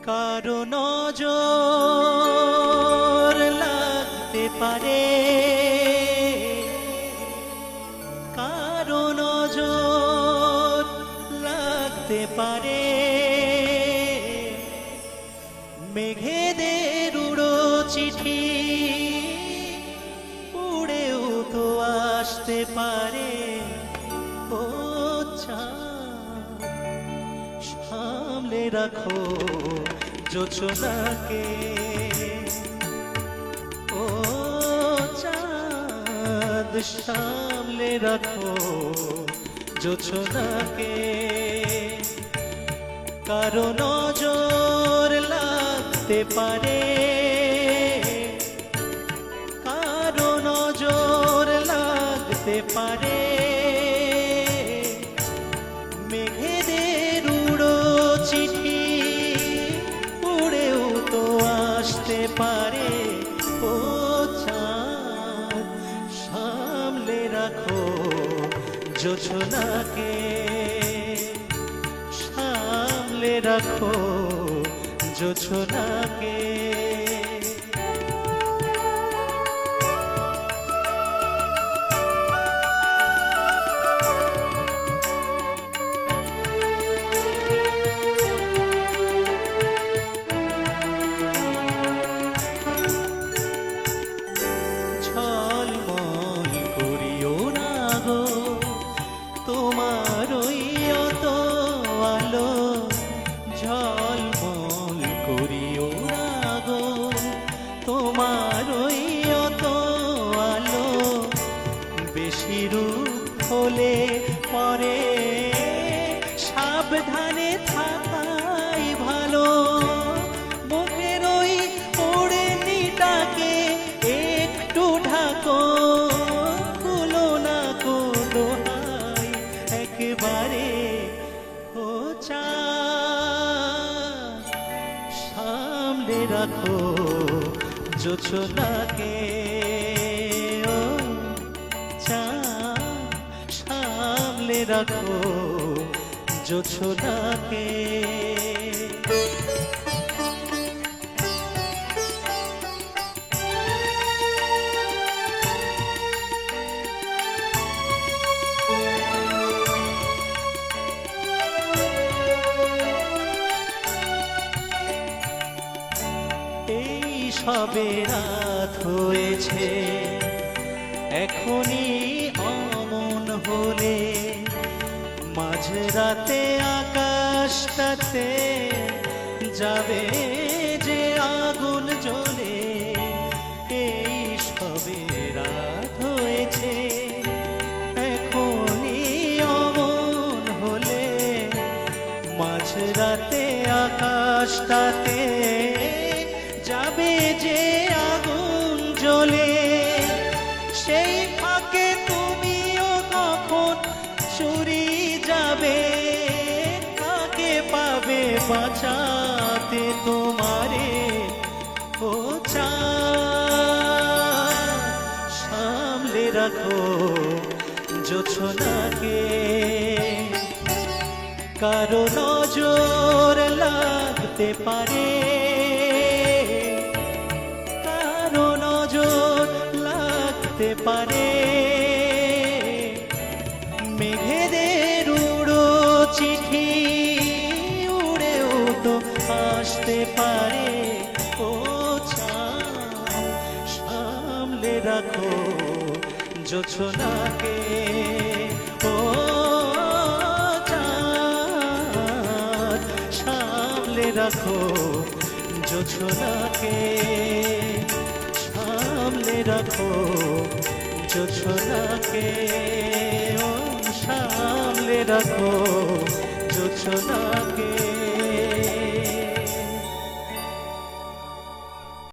কারো নজর লাগতে পারে, কারো নজর লাগতে পারে, মেঘেদের উড়ো চিঠি উড়েও তো আসতে পারে। ও চাঁদ, সামলে রাখো জোছনাকে। ও চাঁদ, সামলে রাখো জোছনাকে। কারো নজর লাগতে পারে, কারো নজর লাগতে পারে, মেঘেদের উড়ো চিঠি উড়েও তো আসতে পারে। ও চাঁদ, সামলে রাখো জোছনাকে, সামলে রাখো জোছনাকে। ঝলমল করিও না গো তোমার ওই অত আলো, ঝলমল করিও না গো তোমার ওই অত আলো। বেশি রূপ হলে পরে সাবধানে থাকাই ভালো। মুখের ওই ওড়নিটাকে একটু ঢাকো, খুলো না কোনো হাই একেবারে। ও চাঁদ, সামলে রাখো জোছনাকে। ও চাঁদ, সামলে রাখো জোছনাকে। এই সবে রাত হয়েছে, এখনই অমন হলে মাঝরাতে আকাশটাতে যাবে যে আগুন জ্বলে। এই সবে রাত হয়েছে, এখনই অমন হলে মাঝরাতে আকাশটাতে যাবে যে আগুন জ্বলে। সেই ফাঁকে তুমিও কখন চুরি যাবে, কাকে পাবে বাঁচাতে তোমারে। ও চাঁদ, সামলে রাখো জোছনাকে। কারো নজর লাগতে পারে, কারো নজর লাগতে পারে, মেঘেদের উড়ো চিঠি উড়েও তো আসতে পারে। ও চাঁদ, সামলে রাখো জোছনাকে। ও চাঁদ, সামলে রাখো জোছনাকে, সামলে রাখো জোছনাকে। ও সামলে রাখো জোছনাকে।